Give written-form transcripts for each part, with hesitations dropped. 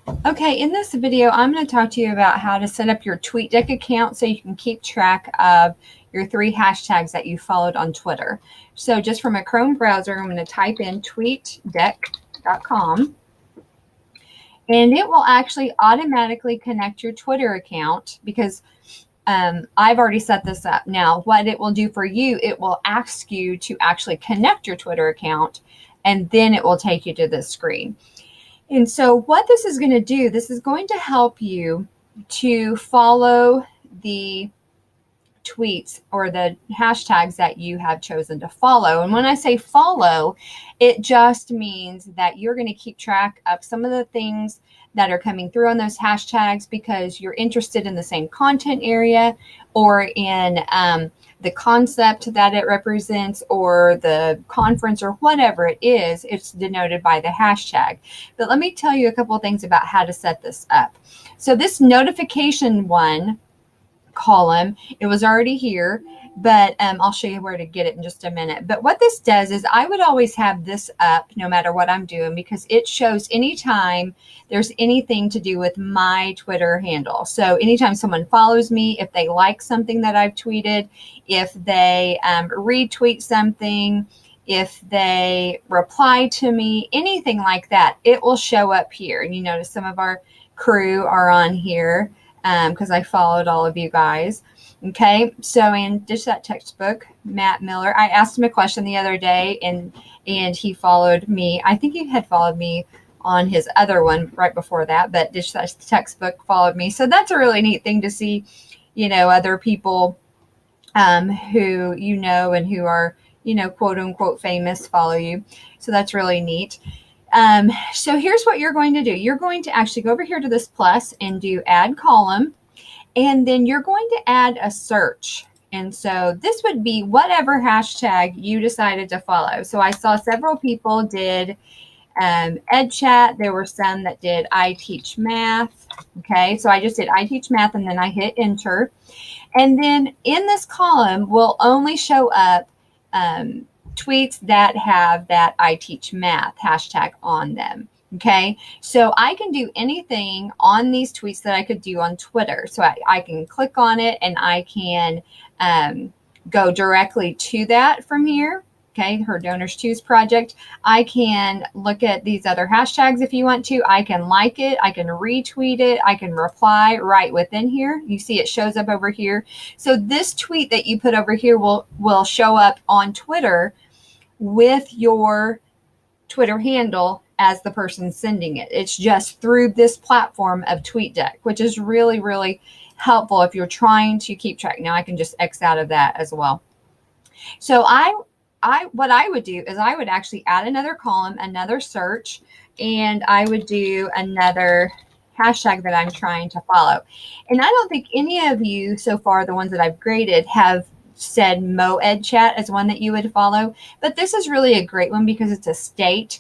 Okay, in this video, I'm going to talk to you about how to set up your TweetDeck account so you can keep track of your 3 hashtags that you followed on Twitter. So just from a Chrome browser, I'm going to type in tweetdeck.com, and it will actually automatically connect your Twitter account because I've already set this up. Now, what it will do for you, it will ask you to actually connect your Twitter account, and then it will take you to this screen. And so what this is going to do, this is going to help you to follow the tweets or the hashtags that you have chosen to follow. And when I say follow, it just means that you're going to keep track of some of the things that are coming through on those hashtags because you're interested in the same content area or in the concept that it represents or the conference or whatever it is. It's denoted by the hashtag. But let me tell you a couple of things about how to set this up. So this notification one column, it was already here, but I'll show you where to get it in just a minute. But what this does is I would always have this up no matter what I'm doing because it shows anytime there's anything to do with my Twitter handle. So anytime someone follows me, if they like something that I've tweeted, if they retweet something, if they reply to me, anything like that, it will show up here. And you notice some of our crew are on here because I followed all of you guys. Okay, so in Ditch That Textbook, Matt Miller, I asked him a question the other day and he followed me. I think he had followed me on his other one right before that, but Ditch That Textbook followed me. So that's a really neat thing to see, you know, other people who you know and who are, you know, quote unquote famous follow you. So that's really neat. So here's what you're going to do. You're going to actually go over here to this plus and do add column, and then you're going to add a search. And so this would be whatever hashtag you decided to follow. So I saw several people did EdChat. There were some that did I Teach Math. Okay, so I just did I Teach Math and then I hit enter. And then in this column will only show up tweets that have that I Teach Math hashtag on them. Okay, so I can do anything on these tweets that I could do on Twitter. So I can click on it and I can go directly to that from here. Okay, her Donors Choose project. I can look at these other hashtags if you want to. I can like it. I can retweet it. I can reply right within here. You see it shows up over here. So this tweet that you put over here will show up on Twitter with your Twitter handle as the person sending it. It's just through this platform of TweetDeck, which is really, really helpful if you're trying to keep track. Now I can just X out of that as well. So what I would do is I would actually add another column, another search, and I would do another hashtag that I'm trying to follow. And I don't think any of you so far, the ones that I've graded, have said MoEdChat as one that you would follow. But this is really a great one because it's a state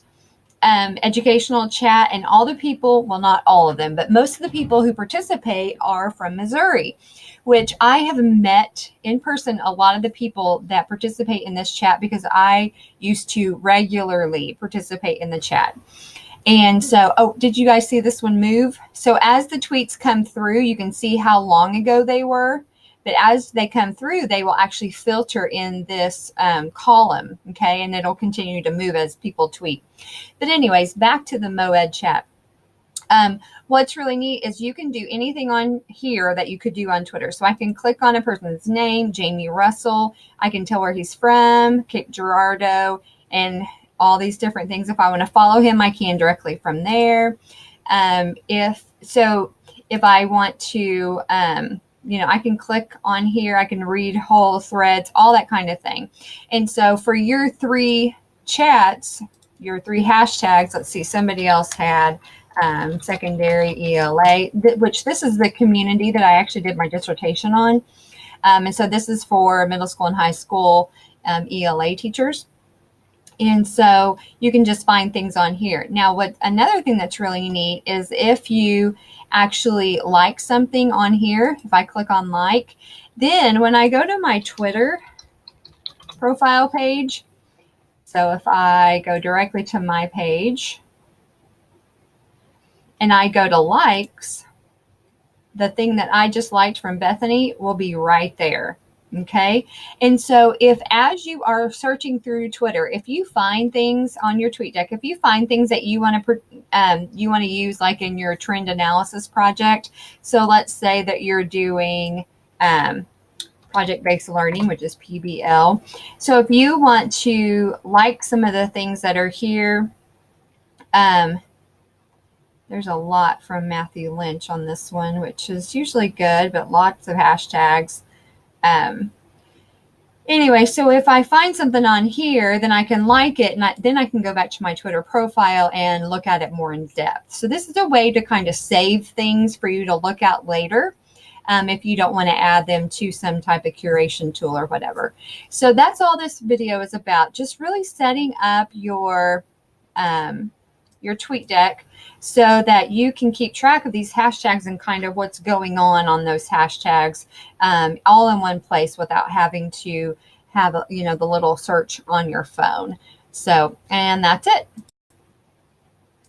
educational chat, and all the people, well, not all of them, but most of the people who participate are from Missouri, which I have met in person a lot of the people that participate in this chat because I used to regularly participate in the chat. And so, oh, did you guys see this one move? So as the tweets come through, you can see how long ago they were. But as they come through, they will actually filter in this column, okay? And it'll continue to move as people tweet. But anyways, back to the MoEdChat. What's really neat is you can do anything on here that you could do on Twitter. So I can click on a person's name, Jamie Russell. I can tell where he's from, Kip Gerardo, and all these different things. If I want to follow him, I can directly from there. If I want to... you know, I can click on here, I can read whole threads, all that kind of thing. And so for your 3 chats, your 3 hashtags, let's see, somebody else had secondary ELA, which this is the community that I actually did my dissertation on. And so this is for middle school and high school ELA teachers. And so you can just find things on here. Now, another thing that's really neat is if you actually like something on here, if I click on like, then when I go to my Twitter profile page, so if I go directly to my page, and I go to likes, the thing that I just liked from Bethany will be right there. Okay. And so if, as you are searching through Twitter, if you find things on your TweetDeck, if you find things that you want to use, like in your trend analysis project. So let's say that you're doing project-based learning, which is PBL. So if you want to like some of the things that are here, there's a lot from Matthew Lynch on this one, which is usually good, but lots of hashtags. Anyway, so if I find something on here, then I can like it, and then I can go back to my Twitter profile and look at it more in depth. So this is a way to kind of save things for you to look at later, if you don't want to add them to some type of curation tool or whatever. So that's all this video is about, just really setting up your TweetDeck so that you can keep track of these hashtags and kind of what's going on those hashtags, all in one place without having to have, the little search on your phone. So, and that's it.